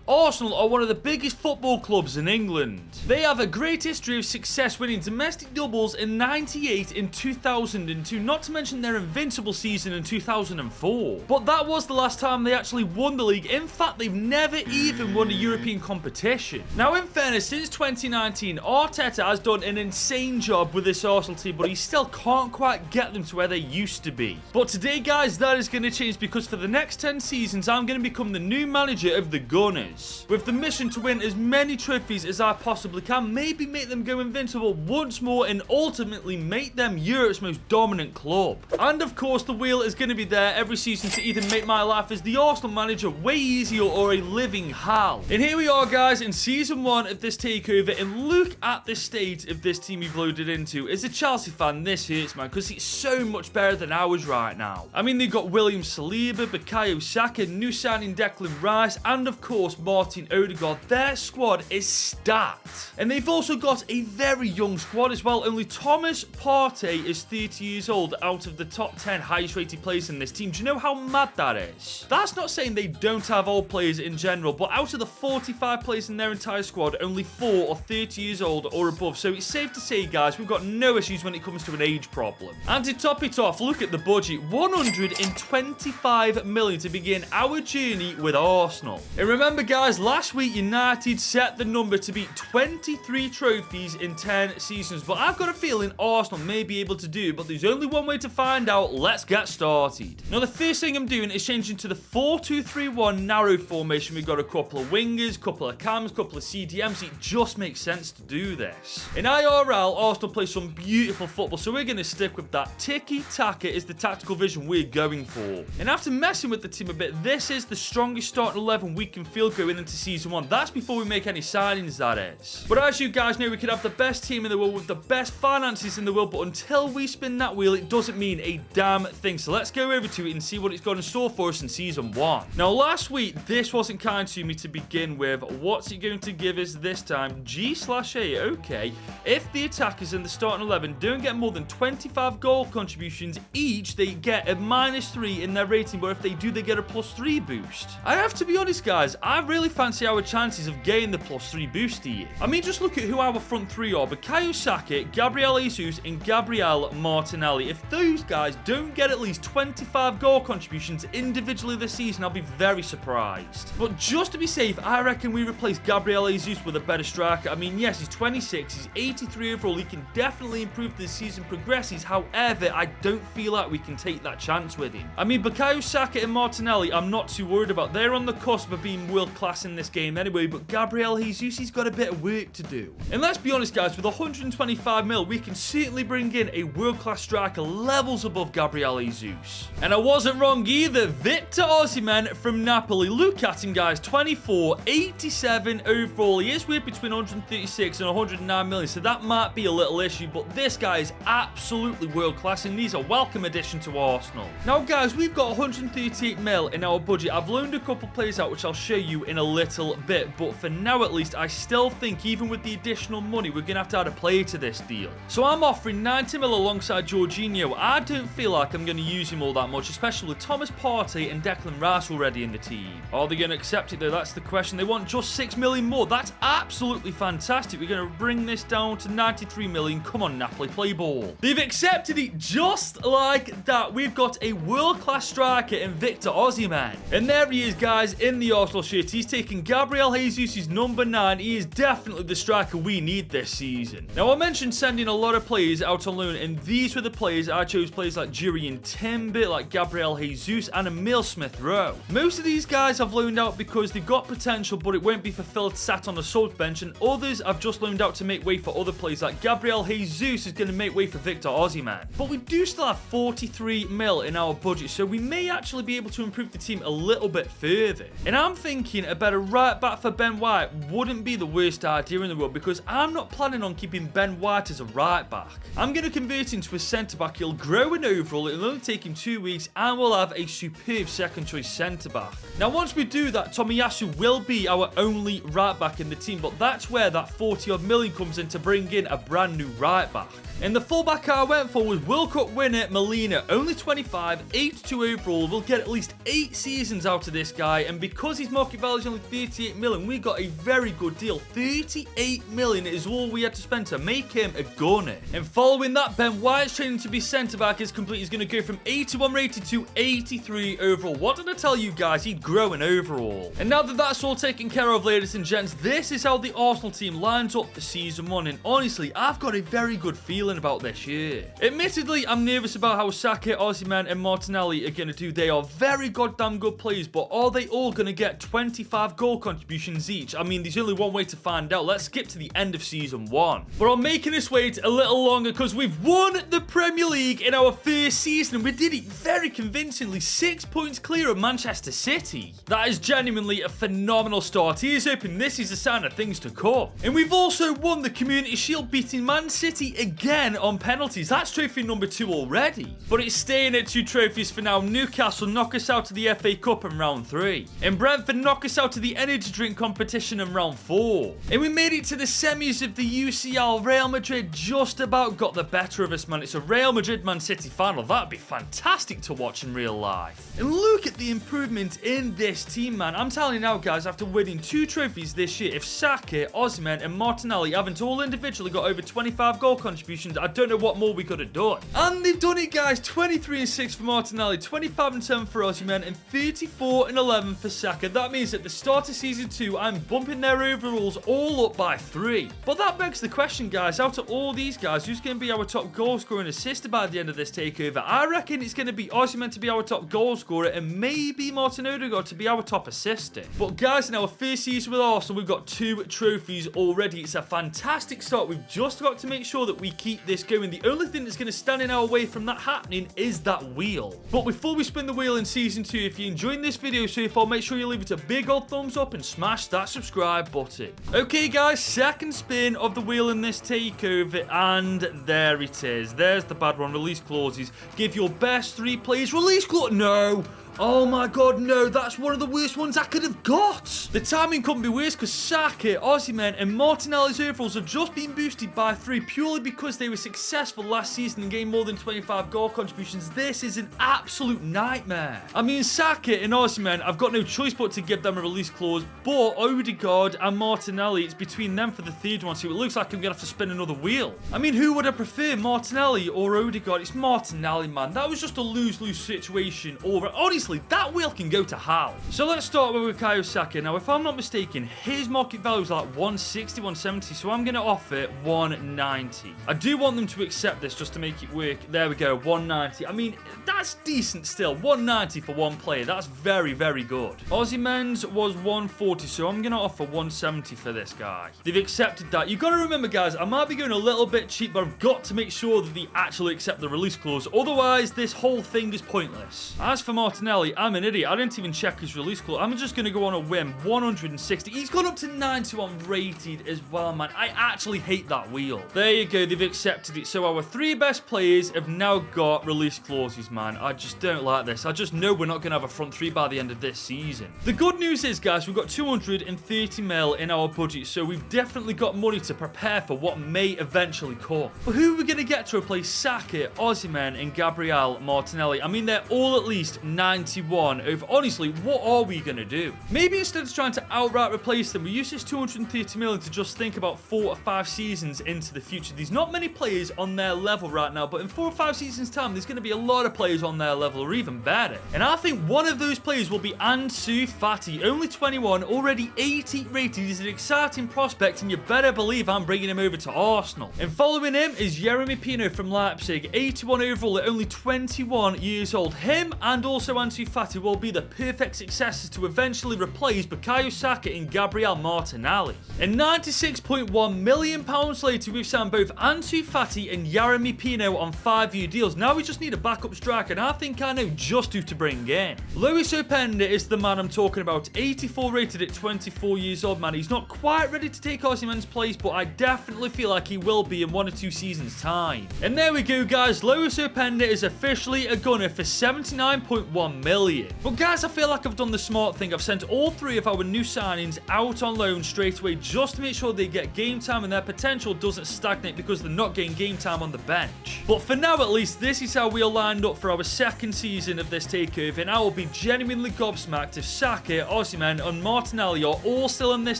Arsenal are one of the biggest football clubs in England. They have a great history of success, winning domestic doubles in 98 and 2002, not to mention their invincible season in 2004. But that was the last time they actually won the league. In fact, they've never even won a European competition. Now, in fairness, since 2019, Arteta has done an insane job with this Arsenal team, but he still can't quite get them to where they used to be. But today, guys, that is going to change, because for the next 10 seasons, I'm going to become the new manager of the Gunners, with the mission to win as many trophies as I possibly can, maybe make them go invincible once more, and ultimately make them Europe's most dominant club. And of course, the wheel is going to be there every season to either make my life as the Arsenal manager way easier or a living hell. And here we are, guys, in season 1 of this takeover, and look at the state of this team we've loaded into. As a Chelsea fan, this hurts, man, because it's so much better than ours right now. I mean, they've got William Saliba, Bukayo Saka, new signing Declan Rice, and of course Martin Odegaard. Their squad is stacked, and they've also got a very young squad as well. Only Thomas Partey is 30 years old out of the top 10 highest rated players in this team. Do you know how mad that is? That's not saying they don't have old players in general, but out of the 45 players in their entire squad, only 4 are 30 years old or above. So it's safe to say, guys, we've got no issues when it comes to an age problem. And to top it off, look at the budget, 125 million to begin our journey with Arsenal. And remember, guys, last week United set the number to beat 23 trophies in 10 seasons, but I've got a feeling Arsenal may be able to do it, but there's only one way to find out. Let's get started. Now, the first thing I'm doing is changing to the 4-2-3-1 narrow formation. We've got a couple of wingers, couple of cams, couple of CDMs. It just makes sense to do this. In IRL, Arsenal play some beautiful football, so we're going to stick with that. Tiki-taka is the tactical vision we're going for. And after messing with the team a bit, this is the strongest starting 11 we can field going into season 1. That's before we make any signings, that is. But as you guys know, we could have the best team in the world with the best finances in the world, but until we spin that wheel, it doesn't mean a damn thing. So let's go over to it and see what it's got in store for us in season 1. Now, last week, this wasn't kind to me to begin with. What's it going to give us this time? G/A, okay. If the attackers in the starting 11 don't get more than 25 goal contributions each, they get a -3 in their rating, but if they do, they get a +3 boost. I have to be honest, guys, I really fancy our chances of getting the +3 boost here. I mean, just look at who our front three are: Bukayo Saka, Gabriel Jesus, and Gabriel Martinelli. If those guys don't get at least 25 goal contributions individually this season, I'll be very surprised. But just to be safe, I reckon we replace Gabriel Jesus with a better striker. I mean, yes, he's 26, he's 83 overall, he can definitely improve as the season progresses. However, I don't feel like we can take that chance with him. I mean, Bukayo Saka and Martinelli, I'm not too worried about. They're on the cusp of being world class in this game anyway, but Gabriel Jesus, he's got a bit of work to do. And let's be honest, guys, with 125 mil, we can certainly bring in a world class striker levels above Gabriel Jesus. And I wasn't wrong either. Victor Osimhen from Napoli. Look at him, guys, 24, 87 overall. He is weird between 136 and 109 million, so that might be a little issue, but this guy is absolutely world class, and he's a welcome addition to Arsenal. Now, guys, we've got 138 mil in our budget. I've loaned a couple players out, which I'll show you in a little bit, but for now at least, I still think even with the additional money, we're going to have to add a player to this deal. So I'm offering 90 mil alongside Jorginho. I don't feel like I'm going to use him all that much, especially with Thomas Partey and Declan Rice already in the team. Are they going to accept it though? That's the question. They want just 6 million more. That's absolutely fantastic. We're going to bring this down to 93 million. Come on, Napoli, play ball. They've accepted it just like that. We've got a world-class striker in Victor Osimhen. And there he is, guys, in the Arsenal shirt. He's taking Gabriel Jesus' number 9. He is definitely the striker we need this season. Now, I mentioned sending a lot of players out on loan, and these were the players I chose. Players like Jurriën Timber, like Gabriel Jesus, and Emil Smith-Rowe. Most of these guys I've loaned out because they've got potential, but it won't be fulfilled sat on the sub bench, and others I've just loaned out to make way for other players, like Gabriel Jesus is going to make way for Victor Osimhen. But we do still have 43 mil in our budget, so we may actually be able to improve the team a little bit further. And I'm thinking a better right back for Ben White wouldn't be the worst idea in the world, because I'm not planning on keeping Ben White as a right back. I'm going to convert him to a centre back. He'll grow in overall, it'll only take him 2 weeks, and we'll have a superb second choice centre back. Now, once we do that, Tomiyasu will be our only right back in the team, but that's where that 40 odd million comes in to bring in a brand new right back. And the fullback I went for was World Cup winner Molina, only 25, 82 overall. We'll get at least 8 seasons out of this guy, and because his market value Martinelli's only 38 million. We got a very good deal. 38 million is all we had to spend to make him a gunner. And following that, Ben White's training to be centre-back is complete. He's going to go from 81 rated to 83 overall. What did I tell you guys? He'd grow in overall. And now that that's all taken care of, ladies and gents, this is how the Arsenal team lines up for season 1. And honestly, I've got a very good feeling about this year. Admittedly, I'm nervous about how Saka, Osimhen and Martinelli are going to do. They are very goddamn good players, but are they all going to get 25 goal contributions each? I mean, there's only one way to find out. Let's skip to the end of season 1. But I'm making this wait a little longer because we've won the Premier League in our first season, and we did it very convincingly. 6 points clear of Manchester City. That is genuinely a phenomenal start. Here's hoping this is a sign of things to come. And we've also won the Community Shield, beating Man City again on penalties. That's trophy number 2 already. But it's staying at 2 trophies for now. Newcastle knock us out of the FA Cup in round 3. And Brentford knock us out of the energy drink competition in round 4. And we made it to the semis of the UCL. Real Madrid just about got the better of us, man. It's a Real Madrid-Man City final. That'd be fantastic to watch in real life. And look at the improvement in this team, man. I'm telling you now, guys, after winning 2 trophies this year, if Saka, Osimhen and Martinelli haven't all individually got over 25 goal contributions, I don't know what more we could have done. And they've done it, guys. 23 and 6 for Martinelli, 25 and 7 for Osimhen, and 34 and 11 for Saka. That means at the start of season 2, I'm bumping their overalls all up by 3. But that begs the question, guys, out of all these guys, who's going to be our top goal scorer and assister by the end of this takeover? I reckon it's going to be Osimhen to be our top goal scorer and maybe Martin Odegaard to be our top assister. But guys, in our first season with Arsenal, we've got 2 trophies already. It's a fantastic start. We've just got to make sure that we keep this going. The only thing that's going to stand in our way from that happening is that wheel. But before we spin the wheel in season 2, if you're enjoying this video so far, make sure you leave it a big old thumbs up and smash that subscribe button. Okay guys, second spin of the wheel in this takeover, and there it is. There's the bad one. Release clauses. Give your best 3 players release clause. No. Oh my god, no, that's one of the worst ones I could have got. The timing couldn't be worse because Saka, Osimhen and Martinelli's overalls have just been boosted by 3 purely because they were successful last season and gained more than 25 goal contributions. This is an absolute nightmare. I mean, Saka and Osimhen, I've got no choice but to give them a release clause, but Odegaard and Martinelli, it's between them for the 3rd one, so it looks like I'm going to have to spin another wheel. I mean, who would I prefer, Martinelli or Odegaard? It's Martinelli, man. That was just a lose-lose situation over. Honestly, that wheel can go to hell. So let's start with Bukayo Saka. Now, if I'm not mistaken, his market value is like 160, 170, so I'm going to offer 190. I do want them to accept this just to make it work. There we go, 190. I mean, that's decent still. 190 for one player. That's very, very good. Osimhen's was 140, so I'm going to offer 170 for this guy. They've accepted that. You've got to remember, guys, I might be going a little bit cheap, but I've got to make sure that they actually accept the release clause. Otherwise, this whole thing is pointless. As for Martinelli, I'm an idiot. I didn't even check his release clause. I'm just going to go on a whim. 160. He's gone up to 91 rated as well, man. I actually hate that wheel. There you go. They've accepted it. So our 3 best players have now got release clauses, man. I just don't like this. I just know we're not going to have a front 3 by the end of this season. The good news is, guys, we've got 230 mil in our budget, so we've definitely got money to prepare for what may eventually come. But who are we going to get to replace Saka, Osimhen, and Gabriel Martinelli? I mean, they're all at least 91 over. Honestly, what are we going to do? Maybe instead of trying to outright replace them, we use this 230 million to just think about 4 or 5 seasons into the future. There's not many players on their level right now, but in 4 or 5 seasons time, there's going to be a lot of players on their level or even better. And I think one of those players will be Ansu Fati. Only 21, already 80 rated. He's an exciting prospect, and you better believe I'm bringing him over to Arsenal. And following him is Yeremy Pino from Leipzig, 81 overall at only 21 years old. Him and also Ansu Fati will be the perfect successors to eventually replace Bukayo Saka and Gabriel Martinelli. And £96.1 million later, we've signed both Ansu Fati and Yeremy Pino on 5-year deals. Now we just need a backup striker, and I think I know just who to bring in. Luis Openda is the man I'm talking about. 84 rated at 24 years old, man. He's not quite ready to take Osimhen's place, but I definitely feel like he will be in 1 or 2 seasons' time. And there we go, guys. Luis Openda is officially a gunner for £79.1 million. But guys, I feel like I've done the smart thing. I've sent all 3 of our new signings out on loan straight away just to make sure they get game time and their potential doesn't stagnate because they're not getting game time on the bench. But for now at least, this is how we are lined up for our second season of this takeover, and I will be genuinely gobsmacked if Saka, Osimhen and Martinelli are all still in this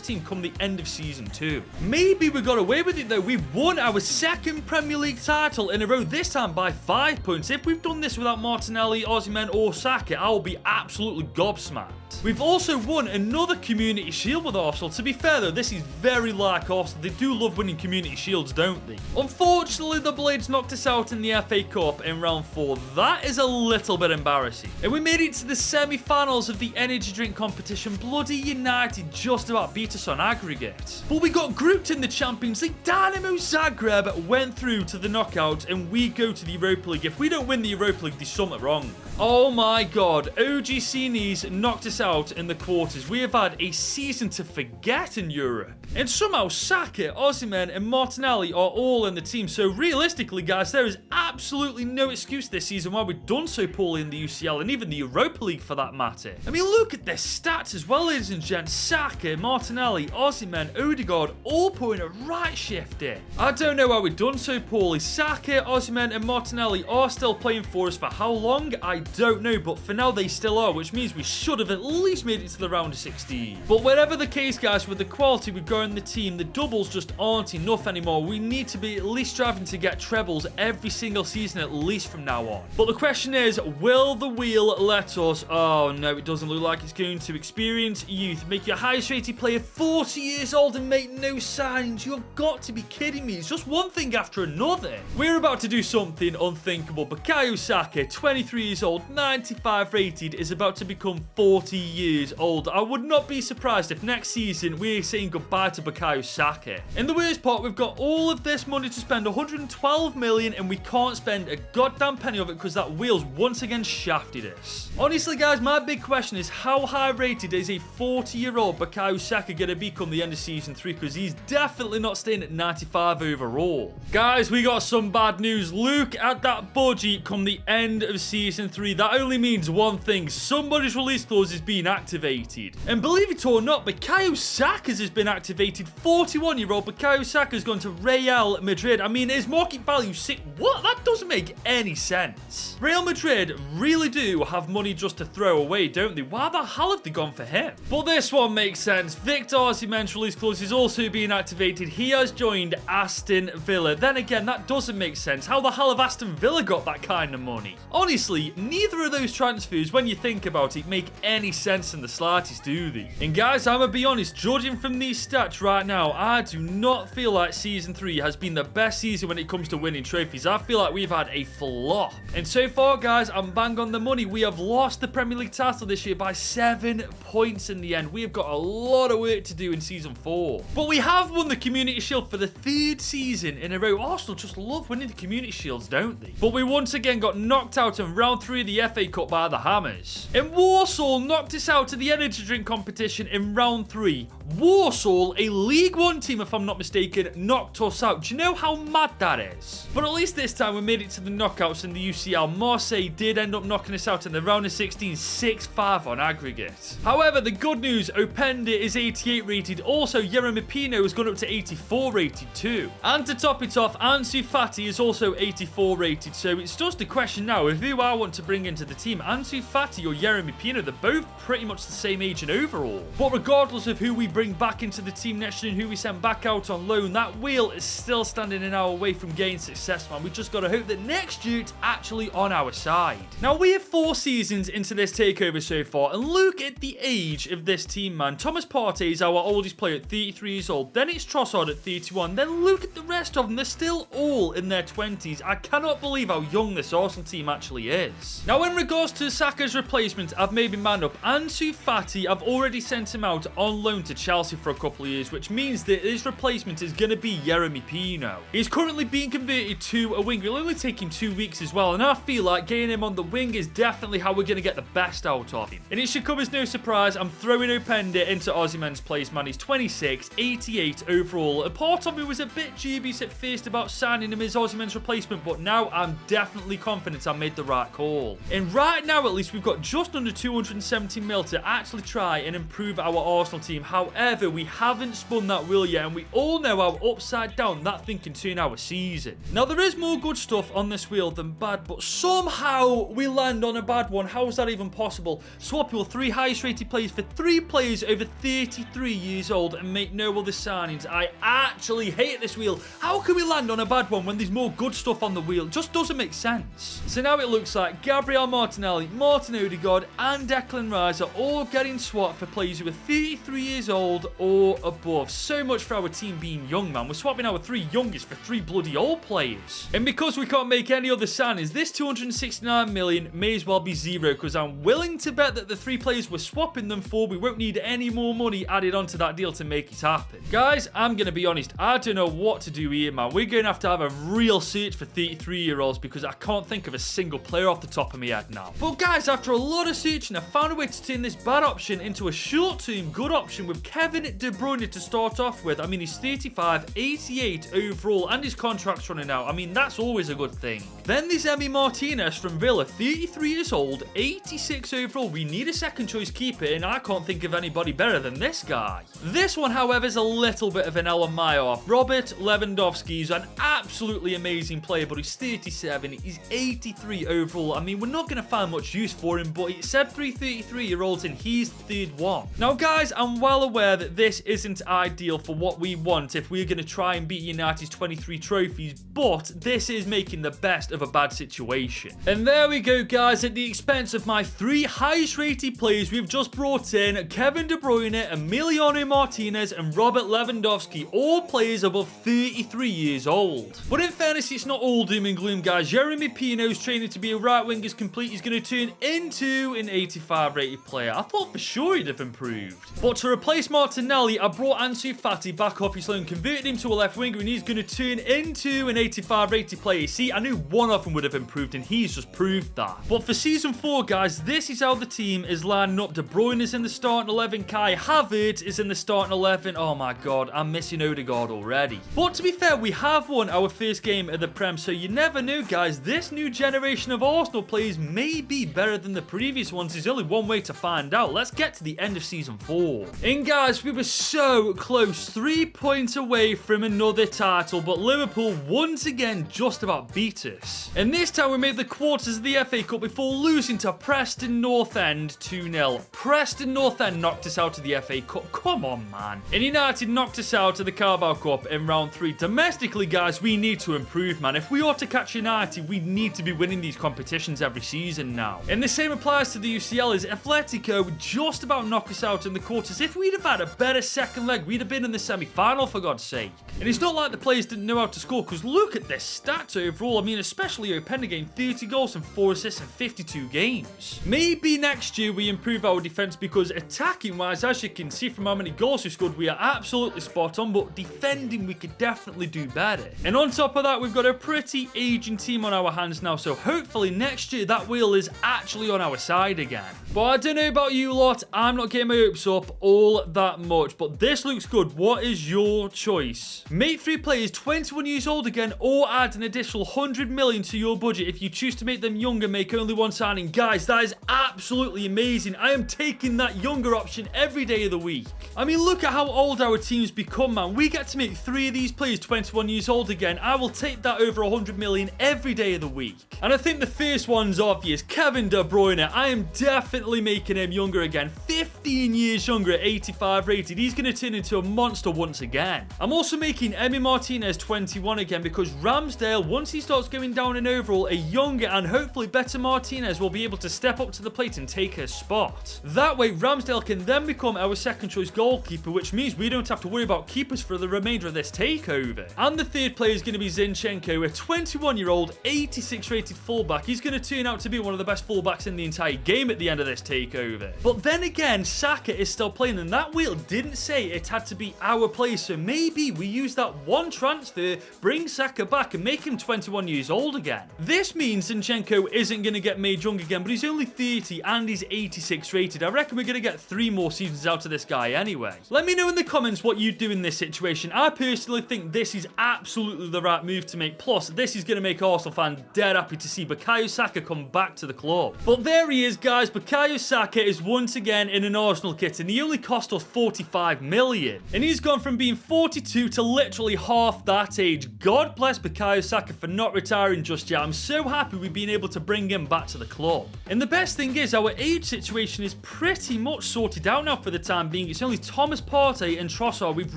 team come the end of season 2. Maybe we got away with it though. We won our second Premier League title in a row, this time by 5 points. If we've done this without Martinelli, Osimhen or Saka, I will be absolutely gobsmacked. We've also won another Community Shield with Arsenal. To be fair though, this is very like Arsenal. They do love winning Community Shields, don't they? Unfortunately, the Blades knocked us out in the FA Cup in round 4. That is a little bit embarrassing. And we made it to the semi-finals of the energy drink competition. Bloody United just about beat us on aggregate. But we got grouped in the Champions League. Dynamo Zagreb went through to the knockout and we go to the Europa League. If we don't win the Europa League, there's something wrong. Oh my god, OGC Knees knocked us out in the quarters. We have had a season to forget in Europe. And somehow Saka, Osimhen and Martinelli are all in the team. So realistically guys, there is absolutely no excuse this season why we've done so poorly in the UCL and even the Europa League for that matter. I mean, look at their stats as well, ladies and gents. Saka, Martinelli, Osimhen, Odegaard all putting a right shift in. I don't know why we've done so poorly. Saka, Osimhen and Martinelli are still playing for us. For how long? I don't know, but for now they still are, which means we should have at least made it to the round of 16. But whatever the case guys, with the quality we've got in the team, the doubles just aren't enough anymore. We need to be at least striving to get trebles every single season at least from now on. But the question is, will the wheel let us? Oh no, it doesn't look like it's going to. Experienced youth, make your highest rated player 40 years old and make no signings. You've got to be kidding me. It's just one thing after another. We're about to do something unthinkable. Bukayo Saka, 23 years old, 95 rated, is about to become 40 years old. I would not be surprised if next season we're saying goodbye to Bukayo Saka. And the worst part, we've got all of this money to spend, 112 million, and we can't spend a goddamn penny of it because that wheel's once again shafted us. Honestly guys, my big question is, how high rated is a 40-year-old Bukayo Saka going to be come the end of season 3? Because he's definitely not staying at 95 overall. Guys, we got some bad news. Look at that budget come the end of season 3. That only means one thing: somebody's release clause is being activated. And believe it or not, Bukayo Saka's has been activated. 41-year-old Bukayo Saka's gone to Real Madrid. I mean, his market value sick. What? That doesn't make any sense. Real Madrid really do have money just to throw away, don't they? Why the hell have they gone for him? But this one makes sense. Victor Osimhen's release clause is also being activated. He has joined Aston Villa. Then again, that doesn't make sense. How the hell have Aston Villa got that kind of money? Honestly, neither of those transfers, when you think about it, make any sense in the slightest, do they? And guys, I'm gonna be honest, judging from these stats right now, I do not feel like season 3 has been the best season when it comes to winning trophies. I feel like we've had a flop. And so far, guys, I'm bang on the money. We have lost the Premier League title this year by 7 points in the end. We have got a lot of work to do in season 4. But we have won the Community Shield for the 3rd season in a row. Arsenal just love winning the Community Shields, don't they? But we once again got knocked out in round 3 of the FA Cup by the Hammers. And Warsaw knocked us out of the energy drink competition in round 3. Warsaw, a League 1 team if I'm not mistaken, knocked us out. Do you know how mad that is? But at least this time we made it to the knockouts in the UCL. Marseille did end up knocking us out in the round of 16, 6-5 on aggregate. However, the good news, Openda is 88 rated. Also, Yeremy Pino has gone up to 84 rated too. And to top it off, Ansu Fati is also 84 rated. So it's just a question now of who I want to bring into the team. Ansu Fati or Yeremy Pino, they're both pretty much the same age in overall. But regardless of who we bring back into the team next year and who we send back out on loan, that wheel is still standing in our way from getting success, man. We just got to hope that next year it's actually on our side. Now, we have 4 seasons into this takeover so far, and look at the age of this team, man. Thomas Partey is our oldest player at 33 years old. Then it's Trossard at 31. Then look at the rest of them. They're still all in their 20s. I cannot believe how young this Arsenal team actually is. Now, in regards to Saka's replacement, I've made my man up. Ansu Fati, I've already sent him out on loan to Chelsea for a couple of years, which means that his replacement is going to be Yeremy Pino. He's currently being converted to a wing. It'll only take him 2 weeks as well, and I feel like getting him on the wing is definitely how we're going to get the best out of him. And it should come as no surprise, I'm throwing Openda into Osimhen's place, man. He's 26, 88 overall. A part of me was a bit dubious at first about signing him as Osimhen's replacement, but now I'm definitely confident I made the right call. And right now, at least, we've got just under 270 mil to actually try and improve our Arsenal team. However, we haven't spun that wheel yet, and we all know how upside down that thing can turn our season. Now, there is more good stuff on this wheel than bad, but somehow we land on a bad one. How is that even possible? Swap your 3 highest rated players for 3 players over 33 years old and make no other signings. I actually hate this wheel. How can we land on a bad one when there's more good stuff on the wheel? It just doesn't make sense. So now it looks like Gabriel Martinelli, Martin Odegaard, and Declan Rice are all getting swapped for players who are 33 years old or above. So much for our team being young, man. We're swapping our 3 youngest for 3 bloody old players. And because we can't make any other signings, this 269 million may as well be zero, because I'm willing to bet that the 3 players we're swapping them for, we won't need any more money added onto that deal to make it happen. Guys, I'm going to be honest, I don't know what to do here, man. We're going to have a real search for 33-year-olds because I can't think of a single player off the top of my head now. But guys, after a lot of searching, I found a way to turn this bad option into a short-term good option with Kevin De Bruyne to start off with. I mean, he's 35, 88 overall, and his contract's running out. I mean, that's always a good thing. Then there's Emi Martinez from Villa, 33 years old, 86 overall. We need a second choice keeper, and I can't think of anybody better than this guy. This one, however, is a little bit of an L on my off. Robert Lewandowski is an absolutely amazing player, but he's 37, he's 83 overall. I mean, we're not going to find much use for him, but it said 33-year-olds, and he's the 3rd one. Now, guys, I'm well aware that this isn't ideal for what we want if we're going to try and beat United's 23 trophies, but this is making the best of a bad situation. And there we go, guys. At the expense of my 3 highest rated players, we've just brought in Kevin De Bruyne, Emiliano Martinez, and Robert Lewandowski, all players above 33 years old. But in fairness, it's not all doom and gloom, guys. Yeremy Pino's training to be a right wing is complete. He's going to turn into an 85 rated player. I thought for sure he'd have improved. But to replace Martinelli, I brought Ansu Fati back off his loan, converted him to a left winger, and he's going to turn into an 85 rated player. See, I knew one of them would have improved, and he's just proved that. But for season 4, guys, this is how the team is lining up. De Bruyne is in the starting 11. Kai Havertz is in the starting 11. Oh my god, I'm missing Odegaard already. But to be fair, we have won our first game of the Prem, so you never know, guys. This new generation of Arsenal players may be better than the previous ones. There's only one way to find out. Let's get to the end of season 4. And guys, we were so close, 3 points away from another title, but Liverpool once again just about beat us. And this time we made the quarters of the FA Cup before losing to Preston North End 2-0. Preston North End knocked us out of the FA Cup. Come on, man. And United knocked us out of the Carabao Cup in round 3. Domestically, guys, we need to improve, man. If we are to catch United, we need to be winning these competitions every season now. And the same applies to the UCL, as Atletico just about knocked us out in the quarters. If we'd have had a better second leg, we'd have been in the semi-final, for God's sake. And it's not like the players didn't know how to score, because look at their stats overall. I mean, especially Openda getting 30 goals and 4 assists in 52 games. Maybe next year we improve our defense, because attacking-wise, as you can see from how many goals we scored, we are absolutely spot on, but defending, we could definitely do better. And on top of that, we've got a pretty aging team on our hands now, so hopefully next year that wheel is actually on our side again. But I don't know about you lot, I'm not getting my hopes up all that much, but this looks good. What is your choice? Make 3 players 21 years old again, or add an additional 100 million to your budget. If you choose to make them younger, make only 1 signing. Guys, that is absolutely amazing. I am taking that younger option every day of the week. I mean, look at how old our team's become, man. We get to make 3 of these players 21 years old again. I will take that over 100 million every day of the week. And I think the first one's obvious. Kevin De Bruyne. I am definitely making him younger again. 15 years younger at 85 rated. He's going to turn into a monster once again. I'm also making Emi Martinez 21 again, because Ramsdale, once he starts going down in overall, a younger and hopefully better Martinez will be able to step up to the plate and take his spot. That way, Ramsdale can then become our second choice goalkeeper, which means we don't have to worry about keepers for the remainder of this takeover. And the third player is going to be Zinchenko, a 21-year-old, 86 rated fullback. He's going to turn out to be one of the best fullbacks in the entire game at the end of this takeover. But then again, Saka is still playing, and that wheel didn't say it had to be our player, so maybe we use that one transfer, bring Saka back and make him 21 years old again. This means Zinchenko isn't going to get made young again, but he's only 30 and he's 86 rated. I reckon we're going to get 3 more seasons out of this guy anyway. Let me know in the comments what you do in this situation. I personally think this is absolutely the right move to make. Plus, this is going to make Arsenal fans dead happy to see Bukayo Saka come back to the club. But there he is, guys. Bukayo Saka is once again in an Arsenal kit, and he only cost us 45 million. And he's gone from being 42 to literally half that age. God bless Bukayo Saka for not retiring just yet. I'm so happy we've been able to bring him back to the club. And the best thing is, our age situation is pretty much sorted out now for the time being. It's only Thomas Partey and Trossard we've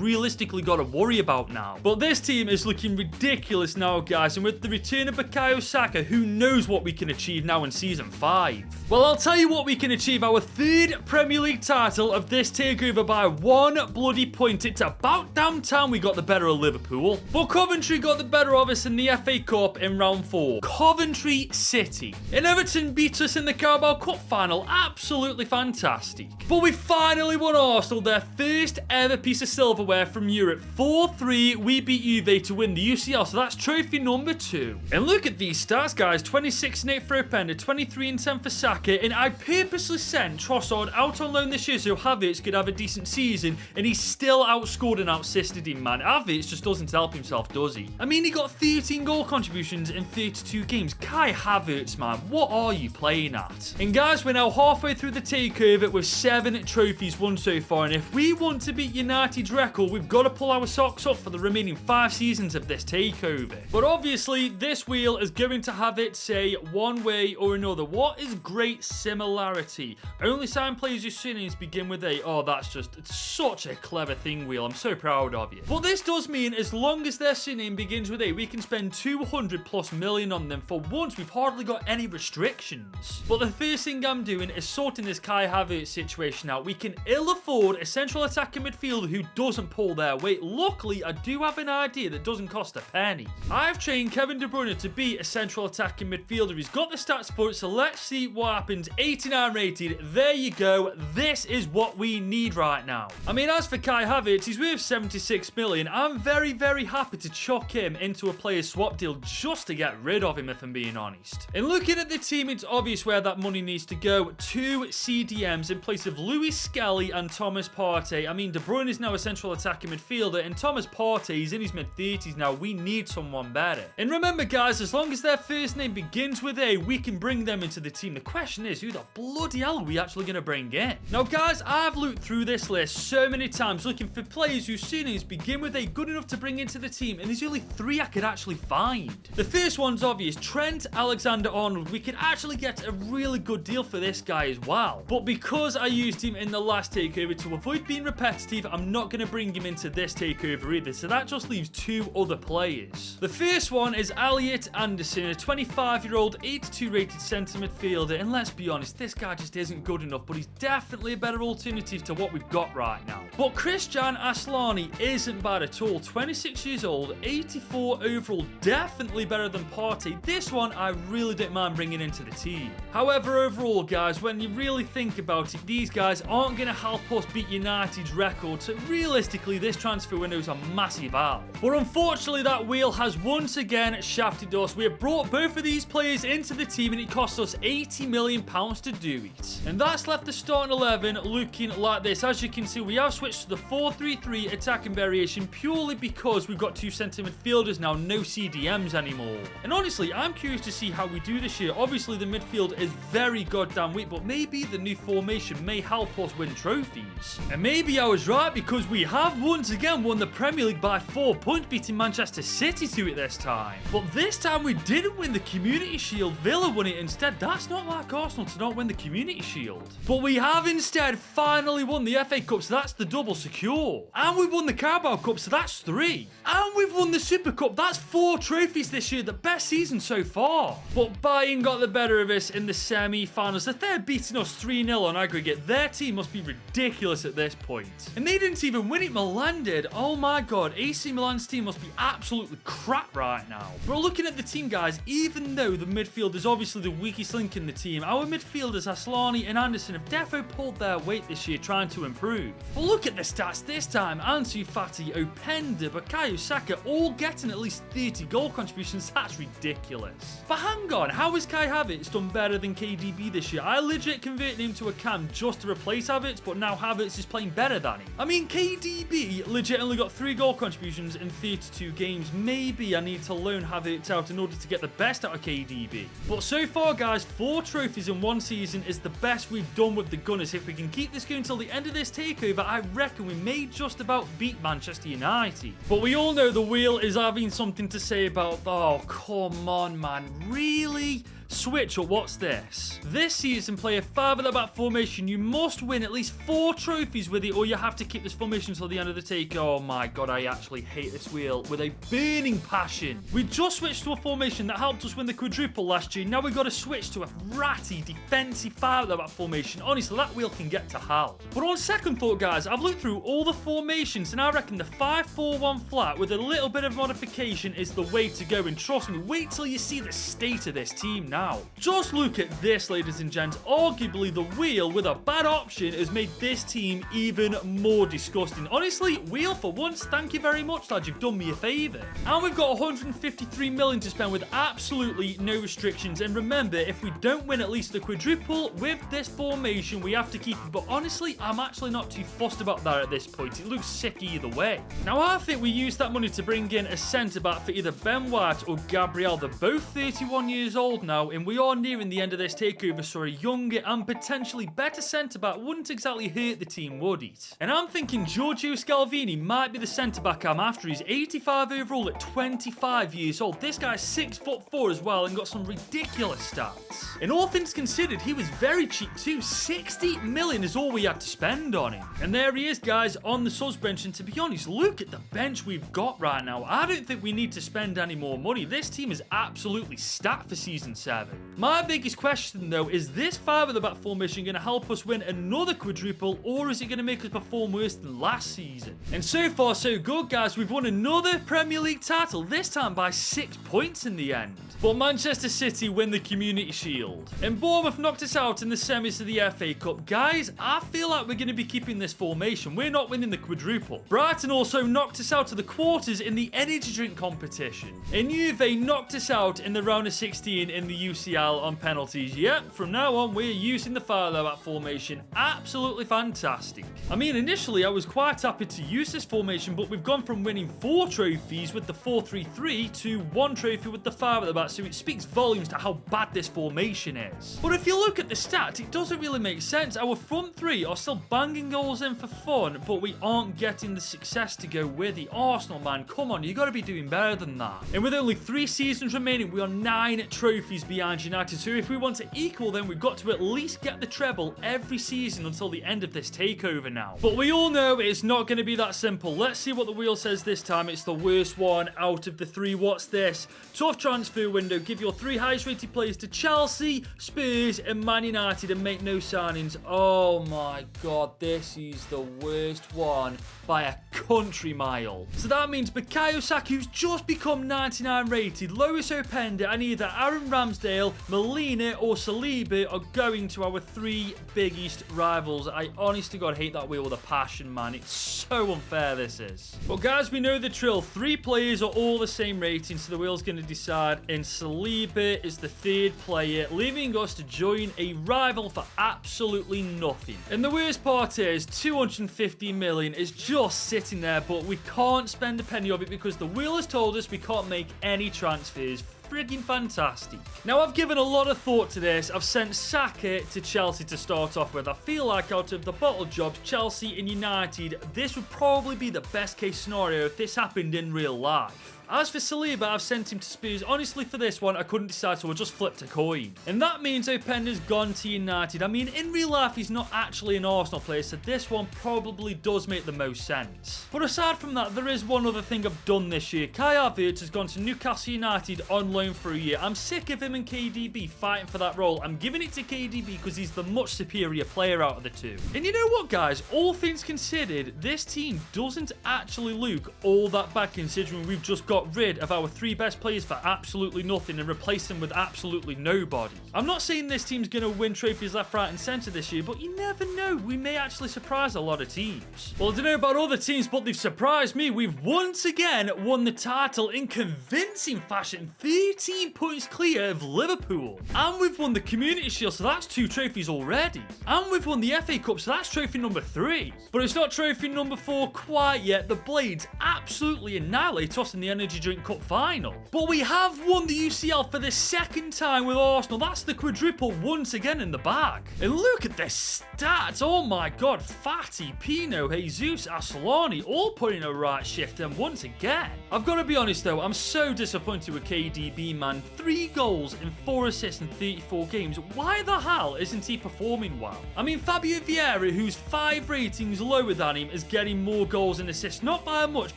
realistically got to worry about now. But this team is looking ridiculous now, guys, and with the return of Bukayo Saka, who knows what we can achieve now in Season 5. Well, I'll tell you what we can achieve. Our 3rd Premier League title of this takeover by 1 bloody point. It's about damn time we got the better of Liverpool. But Coventry got the better of us in the FA Cup in round 4. Coventry City. And Everton beat us in the Carabao Cup final. Absolutely fantastic. But we finally won Arsenal their first ever piece of silverware from Europe. 4-3, we beat Juve to win the UCL, so that's trophy number 2. And look at these stats, guys. 26 and 8 for Openda, 23 and 10 for Saka, and I purposely sent Trossard out on loan this year so Havertz could have a decent season, and he's still outscored and outsisted him, man. Havertz just doesn't help himself, does he? I mean, he got 13 goal contributions in 32 games. Kai Havertz, man, what are you playing at? And guys, we're now halfway through the takeover with 7 trophies won so far, and if we want to beat United's record, we've got to pull our socks up for the remaining 5 seasons of this takeover. But obviously, this wheel is going to have it say one way or another. What is great similarity? Only sign players whose surnames begin with A. Oh, that's just such a clever thing, wheel. I'm so proud of you. But this does mean as long as their surname begins with A, we can spend 200+ million on them. For once, we've hardly got any restrictions. But the first thing I'm doing is sorting this Kai Havertz situation out. We can ill afford a central attacking midfielder who doesn't pull their weight. Luckily, I do have an idea that doesn't cost a penny. I've trained Kevin De Bruyne to be a central attacking midfielder. He's got the stats for it, so let's see what happens. 89 rated. There you go. This is what we need right now. I mean, as for Kai Havertz, he's worth 76 million. I'm very, very happy to chuck him into a player swap deal just to get rid of him, if I'm being honest. And looking at the team, it's obvious where that money needs to go. 2 CDMs in place of Louis Skelly and Thomas Partey. I mean, De Bruyne is now a central attacking midfielder, and Thomas Partey is in his mid-30s now. We need someone better. And remember, guys, as long as their first name begins with A, we can bring them into the team. The question is, who the bloody hell are we actually going to bring in? Now, guys, I've looked through this list so many times looking for players whose surnames begin with A good enough to bring into the team, and there's only 3 I could actually find. The first one's obvious. Trent Alexander-Arnold. We could actually get a really good deal for this guy as well. But because I used him in the last takeover, to avoid being repetitive, I'm not going to bring him into this takeover either, so that just leaves 2 other players. The first one is Elliot Anderson, a 25-year-old, 82 rated centre midfielder, and let's be honest, this guy just isn't good enough, but he's definitely a better alternative to what we've got right now. But Christian Aslani isn't bad at all. 26 years old, 84 overall, definitely better than Partey. This one I really don't mind bringing into the team. However, overall, guys, when you really think about it, these guys aren't going to help us beat United's record, so realistically, this transfer window is a massive L. But unfortunately, that wheel has once again shafted us. We have brought both of these players into the team, and it cost us £80 million to do it. And that's left the starting 11 looking like this. As you can see, we have switched to the 4-3-3 attacking variation purely because we've got 2 centre midfielders now, no CDMs anymore. And honestly, I'm curious to see how we do this year. Obviously, the midfield is very goddamn weak, but maybe the new formation may help us win trophies. And maybe I was right, because we have once again won the Premier League by 4 points, beating Manchester City to it this time. But this time we didn't win the Community Shield. Villa won it instead. That's not like Arsenal to not win the Community Shield. But we have instead finally won the FA Cup, so that's the double secure. And we won the Carabao Cup, so that's 3. And we've won the Super Cup. That's 4 trophies this year. The best season so far. But Bayern got the better of us in the semi-finals. If they're beating us 3-0 on aggregate, their team must be ridiculous at this point. And they didn't even win it. Milan did. Oh my god. AC Milan's team must be absolutely crap right now. But looking at the team, guys, even though the midfield is obviously the weakest link in the team, our midfielders Aslani and Anderson have defo pulled their weight this year trying to to improve. But look at the stats this time. Ansu Fati, Openda, Bukayo Saka all getting at least 30 goal contributions. That's ridiculous. But hang on, how has Kai Havertz done better than KDB this year? I legit converted him to a cam just to replace Havertz, but now Havertz is playing better than him. I mean, KDB legit only got 3 goal contributions in 32 games. Maybe I need to loan Havertz out in order to get the best out of KDB. But so far, guys, 4 trophies in 1 season is the best we've done with the Gunners. If we can keep this going until the end of this takeover, I reckon we may just about beat Manchester United. But we all know the wheel is having something to say about, oh, come on, man, really? Switch up, what's this? This season, play a 5 at the back formation. You must win at least 4 trophies with it, or you have to keep this formation until the end of the take. Oh my god, I actually hate this wheel with a burning passion. We just switched to a formation that helped us win the quadruple last year. Now we've got to switch to a ratty defensive 5 at the back formation. Honestly, that wheel can get to hell. But on second thought, guys, I've looked through all the formations, and I reckon the 5-4-1 flat with a little bit of modification is the way to go. And trust me, wait till you see the state of this team now. Just look at this, ladies and gents. Arguably, the wheel with a bad option has made this team even more disgusting. Honestly, wheel, for once, thank you very much, lad. You've done me a favour. And we've got 153 million to spend with absolutely no restrictions. And remember, if we don't win at least the quadruple with this formation, we have to keep it. But honestly, I'm actually not too fussed about that at this point. It looks sick either way. Now, I think we used that money to bring in a centre-back for either Ben White or Gabriel. They're both 31 years old now, and we are nearing the end of this takeover, so a younger and potentially better centre-back wouldn't exactly hurt the team, would it? And I'm thinking Giorgio Scalvini might be the centre-back I'm after. He's 85 overall at 25 years old. This guy's 6'4" as well and got some ridiculous stats. And all things considered, he was very cheap too. 60 million is all we had to spend on him. And there he is, guys, on the subs bench. And to be honest, look at the bench we've got right now. I don't think we need to spend any more money. This team is absolutely stacked for Season 7. My biggest question, though, is this 5 at the back formation going to help us win another quadruple, or is it going to make us perform worse than last season? And so far, so good, guys. We've won another Premier League title, this time by 6 points in the end. But Manchester City win the Community Shield. And Bournemouth knocked us out in the semis of the FA Cup. Guys, I feel like we're going to be keeping this formation. We're not winning the quadruple. Brighton also knocked us out of the quarters in the energy drink competition. And Juve knocked us out in the round of 16 in the UCL on penalties. Yep, from now on, we're using the 5 at back formation. Absolutely fantastic. I mean, initially, I was quite happy to use this formation, but we've gone from winning 4 trophies with the 4-3-3 to 1 trophy with the 5 at the back, so it speaks volumes to how bad this formation is. But if you look at the stats, it doesn't really make sense. Our front 3 are still banging goals in for fun, but we aren't getting the success to go with it. Arsenal, man, come on, you got to be doing better than that. And with only 3 seasons remaining, we are 9 trophies behind United, so if we want to equal, then we've got to at least get the treble every season until the end of this takeover now. But we all know it's not going to be that simple. Let's see what the wheel says this time. It's the worst one out of the 3. What's this? Tough transfer window. Give your 3 highest rated players to Chelsea, Spurs and Man United and make no signings. Oh my god, this is the worst one by a country mile. So that means Bukayo Saka, who's just become 99 rated, Lois Openda and either Aaron Ramsdale, Molina or Saliba are going to our 3 biggest rivals. I honest to god hate that wheel with a passion, man. It's so unfair, this is. But guys, we know the drill. 3 players are all the same rating, so the wheel's going to decide, and Saliba is the 3rd player, leaving us to join a rival for absolutely nothing. And the worst part is 250 million is just sitting there, but we can't spend a penny of it because the wheel has told us we can't make any transfers. Friggin' fantastic. Now, I've given a lot of thought to this. I've sent Saka to Chelsea to start off with. I feel like out of the bottle jobs, Chelsea and United, this would probably be the best case scenario if this happened in real life. As for Saliba, I've sent him to Spurs. Honestly, for this one, I couldn't decide, so I just flipped a coin. And that means Openda's gone to United. I mean, in real life, he's not actually an Arsenal player, so this one probably does make the most sense. But aside from that, there is one other thing I've done this year. Kai Havertz has gone to Newcastle United on loan for a year. I'm sick of him and KDB fighting for that role. I'm giving it to KDB because he's the much superior player out of the 2. And you know what, guys? All things considered, this team doesn't actually look all that bad considering we've just got got rid of our 3 best players for absolutely nothing and replaced them with absolutely nobody. I'm not saying this team's going to win trophies left, right and centre this year, but you never know. We may actually surprise a lot of teams. Well, I don't know about other teams, but they've surprised me. We've once again won the title in convincing fashion, 13 points clear of Liverpool. And we've won the Community Shield, so that's 2 trophies already. And we've won the FA Cup, so that's trophy number 3. But it's not trophy number 4 quite yet. The Blades absolutely annihilate us in the Energy Drink Cup final. But we have won the UCL for the 2nd time with Arsenal. That's the quadruple once again in the bag. And look at this stats. Oh my god, Fati, Pino, Jesus, Asllani all putting a right shift, and once again. I've got to be honest though, I'm so disappointed with KDB, man. 3 goals and 4 assists in 34 games. Why the hell isn't he performing well? I mean, Fabio Vieira, who's 5 ratings lower than him, is getting more goals and assists. Not by much,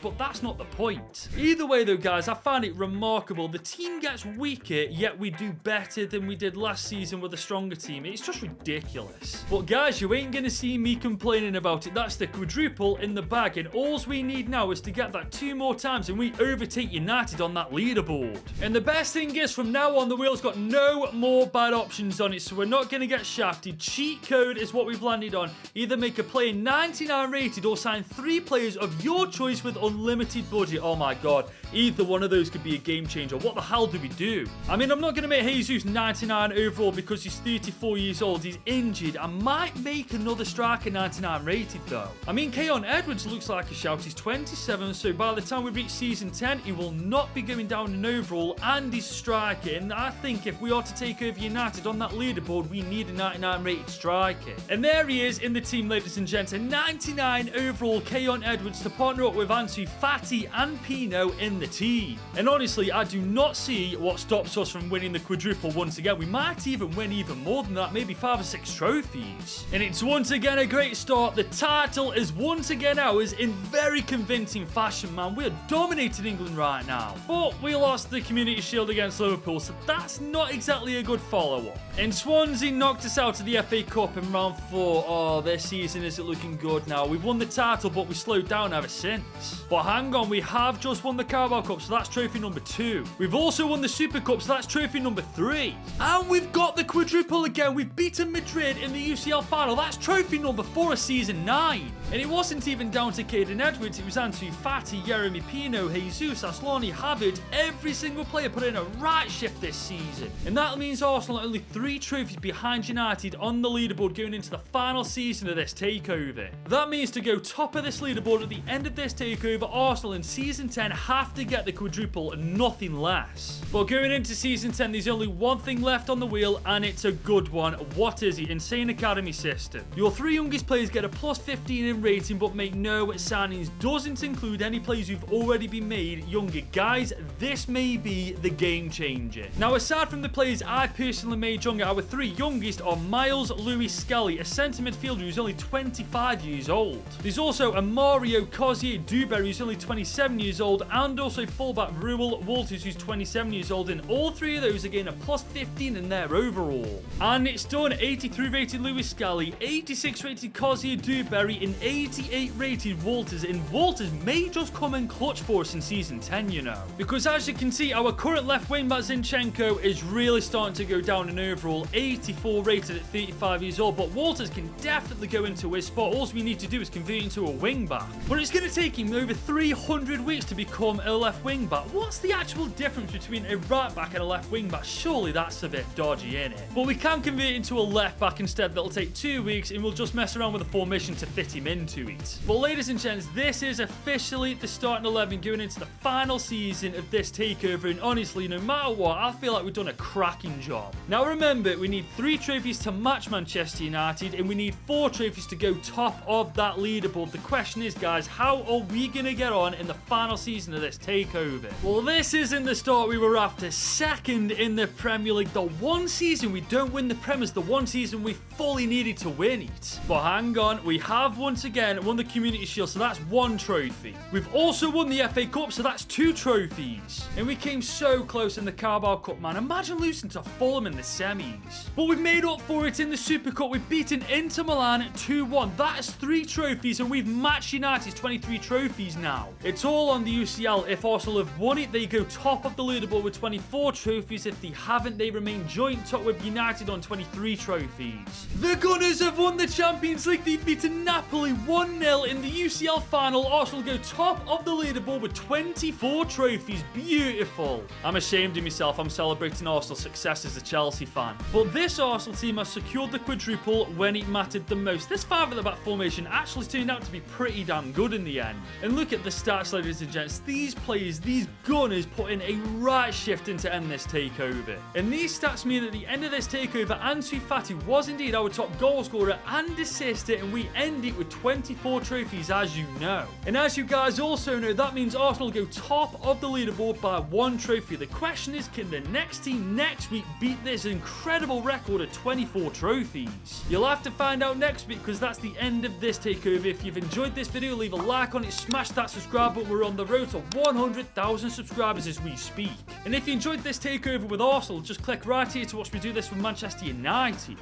but that's not the point. Either way though, guys, I find it remarkable. The team gets weaker, yet we do better than we did last season with a stronger team. It's just ridiculous. But guys, you ain't gonna see me complaining about it. That's the quadruple in the bag, and all we need now is to get that 2 more times and we overtake United on that leaderboard. And the best thing is, from now on, the wheel's got no more bad options on it, so we're not gonna get shafted. Cheat code is what we've landed on. Either make a player 99 rated or sign 3 players of your choice with unlimited budget. Oh my god, either one of those could be a game changer. What the hell do we do? I mean, I'm not gonna make Jesus 99 overall because he's 34 years old. He's injured. I might make another striker 99 rated though. I mean, Keon Edwards looks like a shout. He's 27, so by the time we reach season 10, he will not be going down in overall, and he's striker. And I think if we are to take over United on that leaderboard, we need a 99 rated striker. And there he is in the team, ladies and gents. A 99 overall Keon Edwards to partner up with Ansu Fati and Pino in the team. And honestly, I do not see what stops us from winning the quadruple once again. We might even win even more than that, maybe 5 or 6 trophies. And it's once again a great start. The title is once again ours in very convincing fashion, man. We are dominating England right now. But we lost the Community Shield against Liverpool, so that's not exactly a good follow-up. And Swansea knocked us out of the FA Cup in round 4. Oh, their season isn't looking good now. We've won the title, but we slowed down ever since. But hang on, we have just won the Carabao Cup, so that's trophy number 2. We've also won the Super Cup, so that's trophy number 3. And we've got the quadruple again. We've beaten Madrid in the UCL final. That's trophy number 4 of season 9. And it wasn't even down to Caden Edwards. It was Ansu Fati, Jeremy Pino, Jesus, Asllani, Havertz. Every single player put in a right shift this season. And that means Arsenal are only 3 trophies behind United on the leaderboard going into the final season of this takeover. That means to go top of this leaderboard at the end of this takeover, Arsenal in season 10 have to get the quadruple and nothing less. But going into season 10, there's only one thing left on the wheel, and it's a good one. What is it? Insane academy system. Your 3 youngest players get a plus 15 in rating, but make no signings. Doesn't include any players who've already been made younger. Guys, this may be the game changer. Now, aside from the players I personally made younger, our 3 youngest are Miles Lewis-Skelly, a centre midfielder who's only 25 years old. There's also a Mario Cozier-Duberry who's only 27 years old, and also fullback Ruel Walters who's 27 years old, and all 3 of those are getting a plus 15 in their overall. And it's done. 83 rated Lewis-Skelly, 86 rated Cozier-Duberry, and 88 rated Walters, and Walters may just come in clutch for us in season 10, you know. Because as you can see, our current left wing back Zinchenko is really starting to go down in overall, 84 rated at 35 years old, but Walters can definitely go into his spot. All we need to do is convert into a wing back. But it's going to take him over 300 weeks to become a left wing back. What's the actual difference between a right back and a left wing back? Surely that's a bit dodgy, innit? But we can convert into a left back instead. That'll take 2 weeks, and we'll just mess around with the formation to fit him into it. But ladies and gents, this is officially the starting 11 going into the final season of this takeover, and honestly, no matter what, I feel like we've done a cracking job. Now remember, we need 3 trophies to match Manchester United, and we need 4 trophies to go top of that leaderboard. The question is, guys, how are we going to get on in the final season of this takeover? Well, this isn't the start we were after. 2nd in the Premier League. The one season we don't win the Prem is the one season we fully needed to win it. But hang on, we have once again won the Community Shield, so that's 1 trophy. We've also won the FA Cup, so that's 2 trophies. And we came so close in the Carabao Cup, man. Imagine losing to Fulham in the semis. But we've made up for it in the Super Cup. We've beaten Inter Milan 2-1. That is 3 trophies, and we've matched United's 23 trophies now. It's all on the UCL if Arsenal have won it, they go top of the leaderboard with 24 trophies. If they haven't, they remain joint top with United on 23 trophies. The Gunners have won the Champions League. They've beaten Napoli 1-0 in the UCL final. Arsenal go top of the leaderboard with 24 trophies. Beautiful. I'm ashamed of myself. I'm celebrating Arsenal's success as a Chelsea fan. But this Arsenal team has secured the quadruple when it mattered the most. This 5 at the back formation actually turned out to be pretty damn good in the end. And look at the stats, ladies and gents. These players, these Gunners, put in a right shift into end this takeover. And these stats mean at the end of this takeover, Ansu Fati was indeed our top goal scorer and assister, and we end it with 24 trophies, as you know. And as you guys also know, that means Arsenal go top of the leaderboard by 1 trophy. The question is, can the next team next week beat this incredible record of 24 trophies? You'll have to find out next week, because that's the end of this takeover. If you've enjoyed this video, leave a like on it, smash that subscribe button. We're on the road to 100,000 subscribers as we speak. And if you enjoyed this takeover with Arsenal, just click right here to watch me do this with Manchester United.